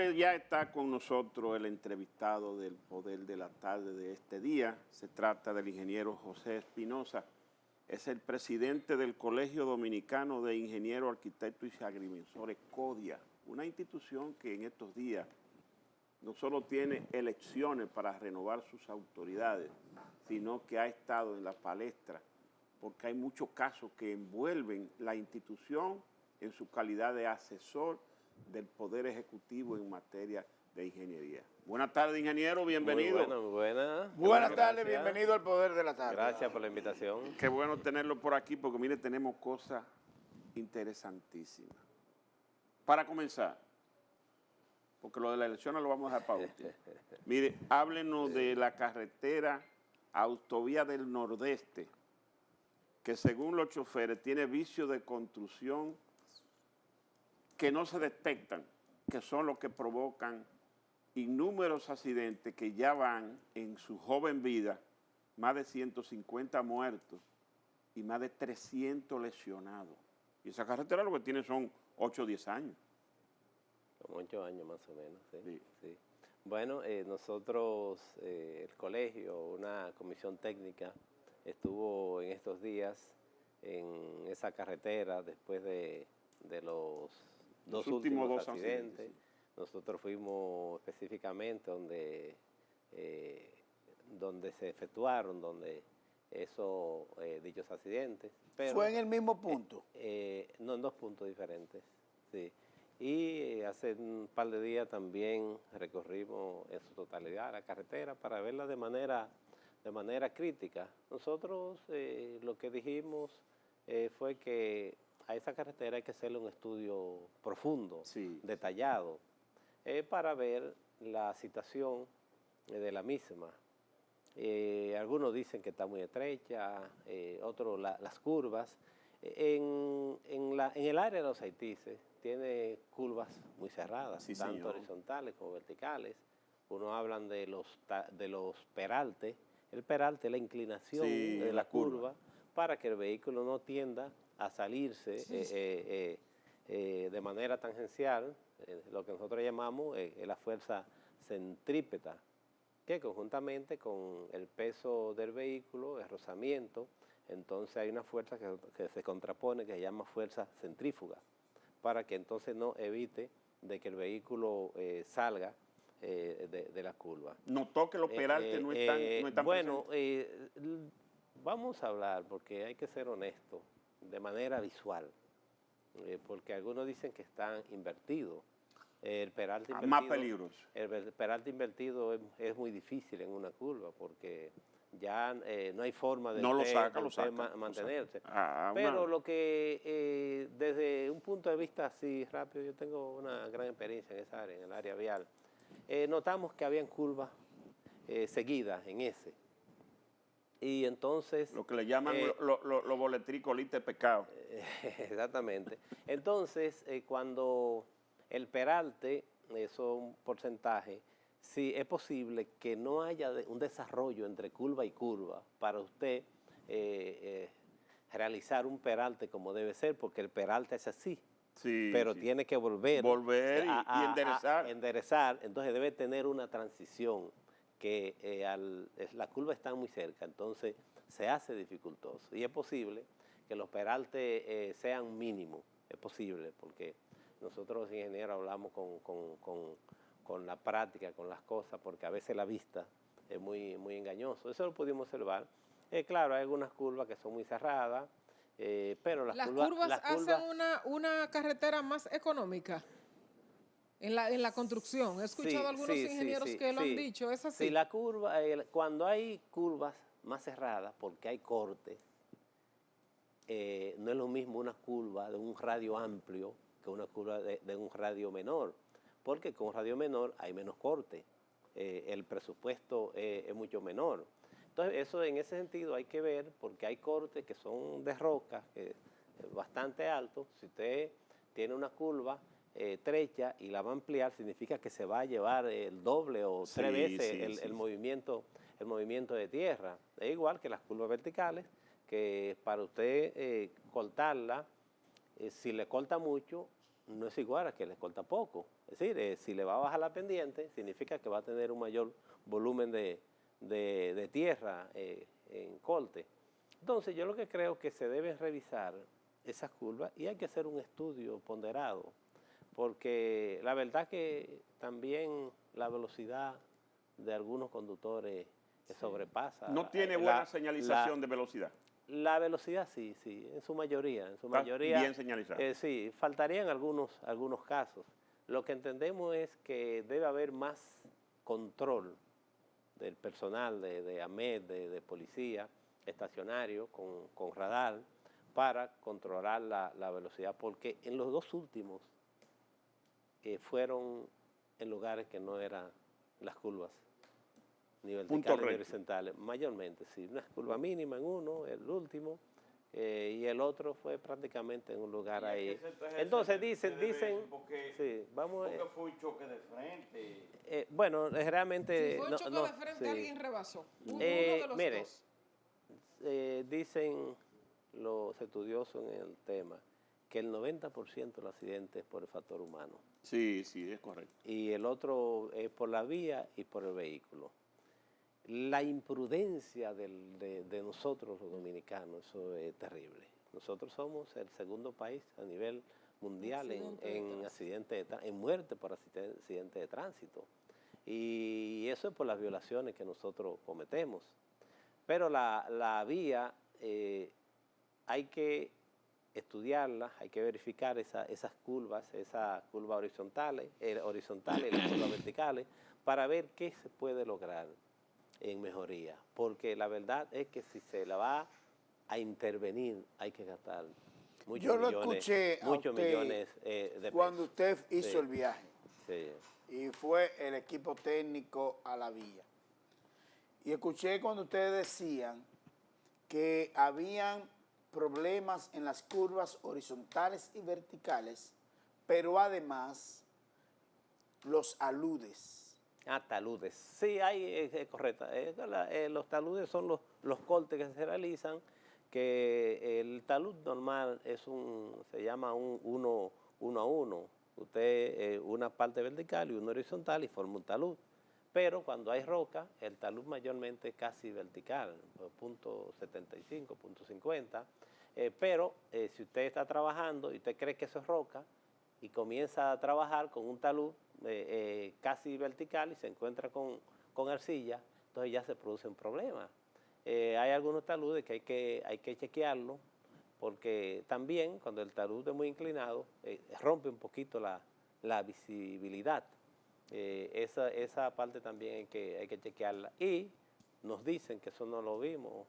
Ya está con nosotros el entrevistado del Poder de la Tarde de este día. Se trata del ingeniero José Espinosa. Es el presidente del Colegio Dominicano de Ingenieros, Arquitectos y Agrimensores, CODIA, una institución que en estos días no solo tiene elecciones para renovar sus autoridades, sino que ha estado en la palestra porque hay muchos casos que envuelven la institución en su calidad de asesor del Poder Ejecutivo en materia de ingeniería. Buenas tardes, ingeniero, bienvenido. Muy buena. Buenas tardes, bienvenido al Poder de la Tarde. Gracias por la invitación. Qué bueno tenerlo por aquí porque, mire, tenemos cosas interesantísimas. Para comenzar, porque lo de la elección lo vamos a dejar para último. Mire, háblenos de la carretera Autovía del Nordeste, que según los choferes tiene vicios de construcción que no se detectan, que son los que provocan innúmeros accidentes que ya van en su joven vida, más de 150 muertos y más de 300 lesionados. Y esa carretera lo que tiene son 8 o 10 años. Como 8 años más o menos, sí. Sí. Sí. Bueno, nosotros, el colegio, una comisión técnica, estuvo en estos días en esa carretera después de los dos últimos dos accidentes. Sí. Nosotros fuimos específicamente donde se efectuaron, esos dichos accidentes. Pero, ¿Fue en el mismo punto? No, en dos puntos diferentes, sí. Y hace un par de días también recorrimos en su totalidad la carretera para verla de manera crítica. Nosotros lo que dijimos fue que a esa carretera hay que hacerle un estudio profundo, Sí, detallado, para ver la situación de la misma. Algunos dicen que está muy estrecha, otros las curvas. En el área de los Haitises tiene curvas muy cerradas, sí, tanto señor, horizontales como verticales. Uno hablan de los peraltes. El peralte es la inclinación sí, de la la curva para que el vehículo no tienda a salirse de manera tangencial, lo que nosotros llamamos la fuerza centrípeta, que conjuntamente con el peso del vehículo, el rozamiento, entonces hay una fuerza que se contrapone, que se llama fuerza centrífuga, para que entonces no evite de que el vehículo salga de la curva. Notó que los peraltes no están bueno, presentes. Vamos a hablar, porque hay que ser honesto, de manera visual, porque algunos dicen que están invertidos. El peralte invertido, más peligroso. El peralte invertido es muy difícil en una curva porque ya no hay forma de mantenerse. Pero lo que desde un punto de vista así rápido, yo tengo una gran experiencia en esa área, en el área vial, notamos que habían curvas seguidas en ese. Y entonces... Lo que le llaman los boletricolitos de pecado. Exactamente. Entonces, cuando el peralte, eso es un porcentaje, sí es posible que no haya un desarrollo entre curva y curva para usted realizar un peralte como debe ser, porque el peralte es así. Sí, pero sí. tiene que volver y enderezar. A enderezar. Entonces debe tener una transición que la curva está muy cerca, entonces se hace dificultoso. Y es posible que los peraltes sean mínimos, es posible, porque nosotros los ingenieros hablamos con la práctica, con las cosas, porque a veces la vista es muy engañoso. Eso lo pudimos observar. Claro, hay algunas curvas que son muy cerradas, pero las curvas hacen una carretera más económica en la construcción. He escuchado a algunos ingenieros que lo han dicho, ¿es así? Sí, la curva, cuando hay curvas más cerradas, porque hay corte, no es lo mismo una curva de un radio amplio que una curva de un radio menor, porque con un radio menor hay menos corte, el presupuesto es mucho menor. Entonces, eso en ese sentido hay que ver, porque hay cortes que son de roca, bastante altos. Si usted tiene una curva estrecha y la va a ampliar, significa que se va a llevar el doble o tres veces el movimiento de tierra. Es igual que las curvas verticales, que para usted cortarla, si le corta mucho, no es igual a que le corta poco. Es decir, si le va a bajar la pendiente, significa que va a tener un mayor volumen de tierra en corte. Entonces, yo lo que creo que se deben revisar esas curvas y hay que hacer un estudio ponderado, porque la verdad que también la velocidad de algunos conductores sobrepasa. No tiene buena señalización de velocidad. La velocidad sí, en su mayoría. Está bien señalizada. Sí, faltarían algunos casos. Lo que entendemos es que debe haber más control del personal de AMET, de policía, estacionario, con radar, para controlar la velocidad, porque en los dos últimos fueron en lugares que no eran las curvas, ni verticales ni horizontales, mayormente, sí, una curva mínima en uno, el último, y el otro fue prácticamente en un lugar ahí. Entonces dicen, sí, vamos porque fue un choque de frente. bueno, realmente... Si fue un choque de frente, alguien rebasó. Uno de los mire, dos. Dicen los estudiosos en el tema que el 90% de los accidentes es por el factor humano. Sí, es correcto. Y el otro es por la vía y por el vehículo. La imprudencia de nosotros los dominicanos, eso es terrible. Nosotros somos el segundo país a nivel mundial en muerte por accidente de tránsito. Y eso es por las violaciones que nosotros cometemos. Pero la vía hay que estudiarla, hay que verificar esas curvas horizontales y las curvas verticales para ver qué se puede lograr en mejoría. Porque la verdad es que si se la va a intervenir hay que gastar muchos millones de pesos. Cuando usted hizo el viaje y fue el equipo técnico a la vía. Y escuché cuando ustedes decían que habían problemas en las curvas horizontales y verticales, pero además los aludes. Taludes. Sí, es correcto. Los taludes son los cortes que se realizan, que el talud normal se llama un 1 a 1. Usted una parte vertical y una horizontal y forma un talud. Pero cuando hay roca, el talud mayormente es casi vertical, .75, .50. Pero si usted está trabajando y usted cree que eso es roca y comienza a trabajar con un talud casi vertical y se encuentra con arcilla, entonces ya se produce un problema. Hay algunos taludes que hay que chequearlo, porque también cuando el talud es muy inclinado, rompe un poquito la visibilidad. Esa parte también hay que chequearla. Y nos dicen que eso no lo vimos.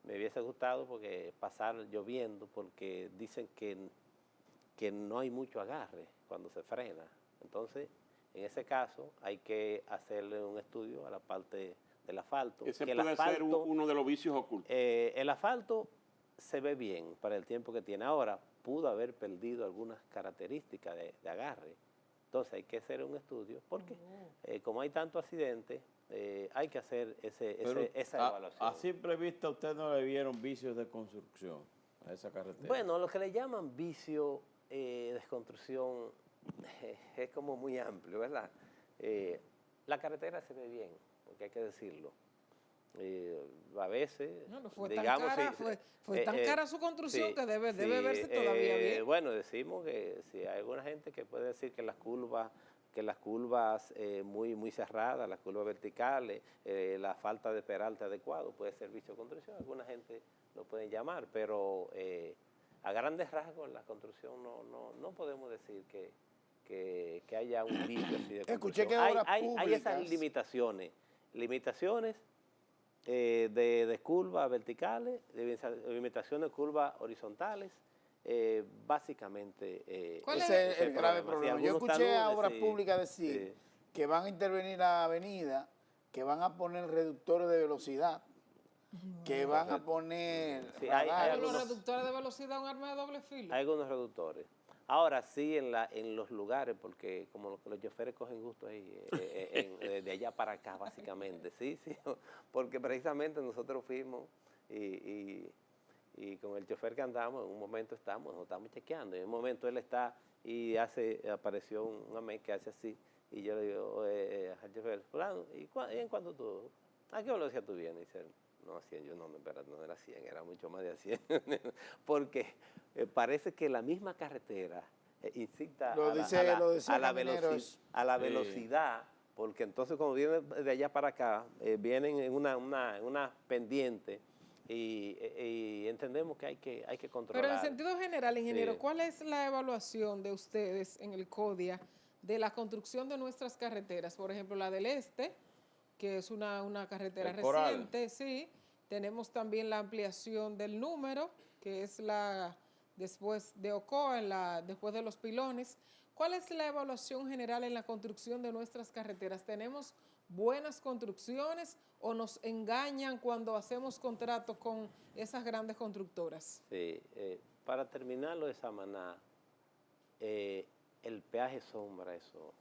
Me hubiese gustado porque pasar lloviendo, porque dicen que no hay mucho agarre cuando se frena. Entonces, en ese caso, hay que hacerle un estudio a la parte del asfalto. Ese puede ser uno de los vicios ocultos. El asfalto se ve bien para el tiempo que tiene. Ahora, pudo haber perdido algunas características de agarre. Entonces hay que hacer un estudio, porque como hay tanto accidente, hay que hacer esa evaluación. A simple vista, ¿usted no le vieron vicios de construcción a esa carretera? Bueno, lo que le llaman vicio de construcción es como muy amplio, ¿verdad? La carretera se ve bien, porque hay que decirlo. A veces, no fue digamos, tan cara, fue tan cara su construcción que debe verse todavía bien. Bueno, decimos que si hay alguna gente que puede decir que las curvas muy cerradas, las curvas verticales, la falta de peralte adecuado puede ser vicio de construcción. Alguna gente lo puede llamar, pero a grandes rasgos en la construcción no podemos decir que haya un vicio así de construcción. Escuché que hay esas limitaciones de curvas verticales, de limitaciones de curvas horizontales, básicamente. Ese es el grave problema. Yo escuché a Obras Públicas decir que van a intervenir la avenida, que van a poner reductores de velocidad, que van a poner... Hay los reductores de velocidad, un arma de doble filo. Hay algunos reductores. Ahora sí, en los lugares, porque como los choferes cogen gusto ahí, de allá para acá, básicamente, sí, porque precisamente nosotros fuimos y y con el chofer que andamos, en un momento nos estamos chequeando, en un momento él está y apareció un amén que hace así, y yo le digo al chofer, fulano, ¿y en cuánto tú? ¿A qué velocidad tú vienes? Y dice, no, a 100, yo no, en verdad no era 100, era mucho más de 100, porque parece que la misma carretera incita a la velocidad, porque entonces cuando vienen de allá para acá, vienen en una pendiente, y entendemos que hay que controlar. Pero en sentido general, ingeniero, Sí. ¿cuál es la evaluación de ustedes en el CODIA de la construcción de nuestras carreteras? Por ejemplo, la del Este, que es una carretera El Coral. reciente, sí. Tenemos también la ampliación del número, que es después de Ocoa, después de los pilones. ¿Cuál es la evaluación general en la construcción de nuestras carreteras? ¿Tenemos buenas construcciones o nos engañan cuando hacemos contratos con esas grandes constructoras? Sí, para terminarlo de Samaná, el peaje sombra, eso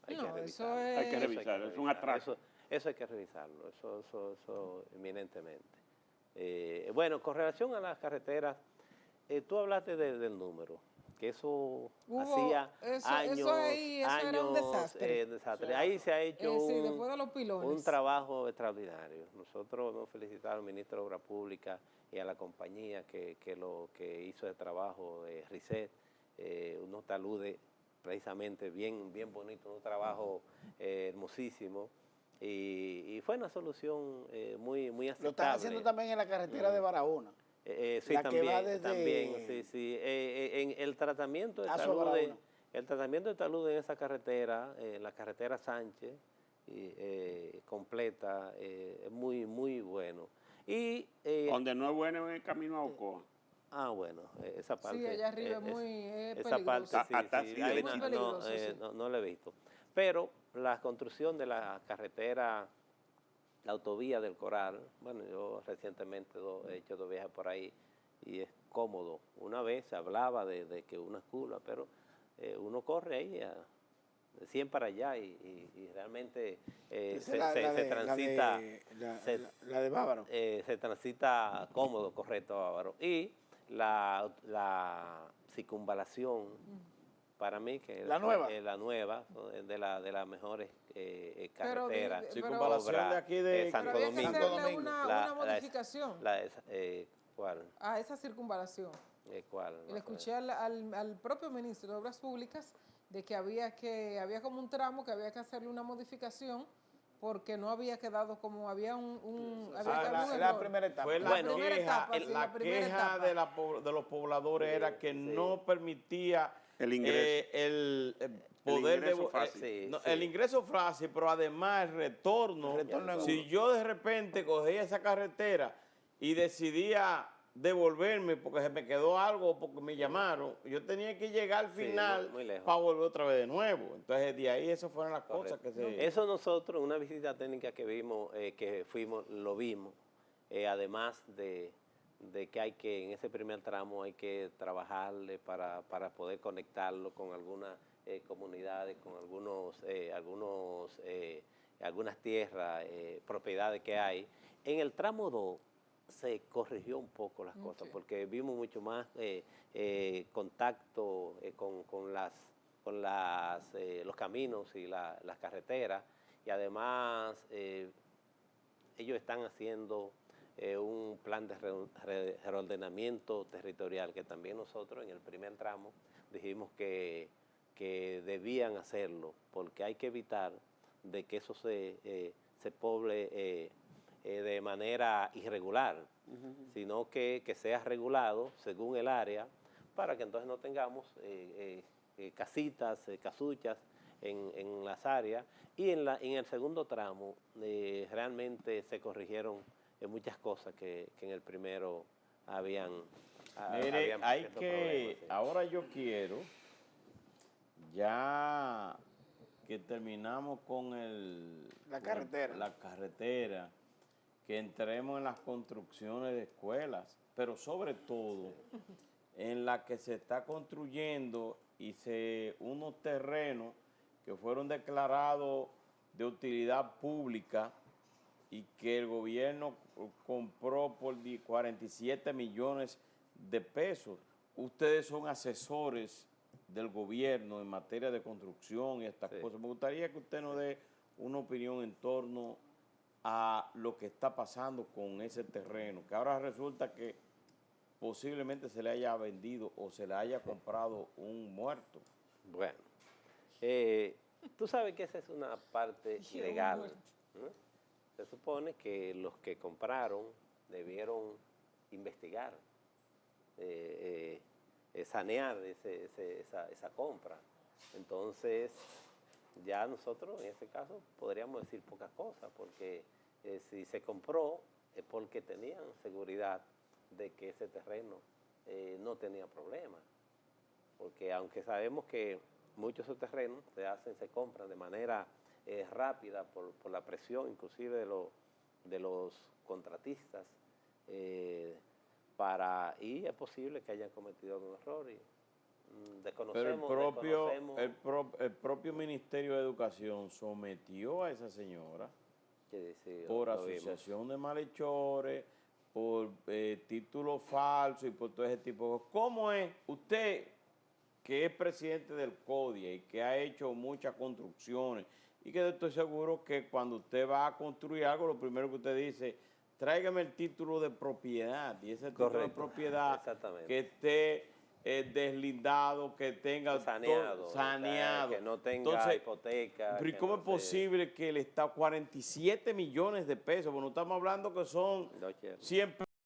hay que revisarlo. Hay que revisarlo, es un atraso. Eso hay que revisarlo, eso eminentemente. Bueno, con relación a las carreteras, tú hablaste del número, que eso hacía años, era un desastre. Ahí se ha hecho después de los pilones. un trabajo extraordinario. Nosotros hemos felicitado al ministro de Obras Públicas y a la compañía que hizo el trabajo, RICET, unos taludes precisamente bien bonito, un trabajo hermosísimo. Y fue una solución muy aceptable. Lo están haciendo también en la carretera de Barahona. Sí, la también, que va desde sí. En el tratamiento de taludes, en esa carretera, la carretera Sánchez, completa, es muy bueno. Y donde no es bueno es el camino a Ocoa. Bueno, esa parte. Sí, allá arriba es muy esa peligroso. parte, sí, ahí no la he visto. Pero la construcción de la carretera, la autovía del Coral, bueno, yo recientemente he hecho 2 viajes por ahí y es cómodo. Una vez se hablaba de que una curva, pero uno corre ahí de 100 para allá y realmente se transita. La de Bávaro. Se transita cómodo, correcto, Bávaro. Y la circunvalación, para mí, que la nueva de las mejores carreteras. Circunvalación de aquí de Santo pero había que Domingo. hacerle una modificación ¿Cuál? a esa circunvalación. ¿Cuál? Y le escuché al propio ministro de Obras Públicas de que había como un tramo que había que hacerle una modificación porque no había quedado como había un la primera etapa. Fue la queja de los pobladores era que no permitía el ingreso. El ingreso fácil, pero además el retorno. Si yo de repente cogía esa carretera y decidía devolverme porque se me quedó algo, porque me llamaron, yo tenía que llegar al final para volver otra vez de nuevo. Entonces, de ahí esas fueron las cosas que se... Eso nosotros, una visita técnica que vimos, lo vimos, además de que en ese primer tramo hay que trabajarle para poder conectarlo con algunas comunidades, con algunas tierras, propiedades que hay. En el tramo 2 se corrigió un poco las cosas porque vimos mucho más contacto con los caminos y las carreteras, y además ellos están haciendo un plan de reordenamiento territorial que también nosotros en el primer tramo dijimos que debían hacerlo porque hay que evitar de que eso se poble de manera irregular, sino que sea regulado según el área para que entonces no tengamos casitas, casuchas en las áreas. Y en el segundo tramo realmente se corrigieron muchas cosas que en el primero habían ahora yo quiero, ya que terminamos con la carretera, que entremos en las construcciones de escuelas, pero sobre todo en la que se está construyendo unos terrenos que fueron declarados de utilidad pública y que el gobierno compró por 47 millones de pesos. Ustedes son asesores del gobierno en materia de construcción y estas cosas. Me gustaría que usted nos dé una opinión en torno a lo que está pasando con ese terreno, que ahora resulta que posiblemente se le haya vendido o se le haya comprado un muerto. Bueno, tú sabes que esa es una parte legal. Se supone que los que compraron debieron investigar, sanear esa compra. Entonces, ya nosotros en ese caso podríamos decir pocas cosas, porque si se compró es porque tenían seguridad de que ese terreno no tenía problemas. Porque aunque sabemos que muchos de esos terrenos se compran de manera rápida por la presión inclusive de los contratistas, y es posible que hayan cometido algún error y desconocemos. Pero el propio Ministerio de Educación sometió a esa señora por asociación de malhechores, por títulos falsos y por todo ese tipo de cosas. ¿Cómo es usted, que es presidente del CODIA y que ha hecho muchas construcciones, y que estoy seguro que cuando usted va a construir algo, lo primero que usted dice, tráigame el título de propiedad, y ese título de propiedad que esté deslindado, que tenga saneado, saneado. Que no tenga hipoteca. Pero ¿y cómo es posible que el Estado, 47 millones de pesos, bueno, estamos hablando que son 100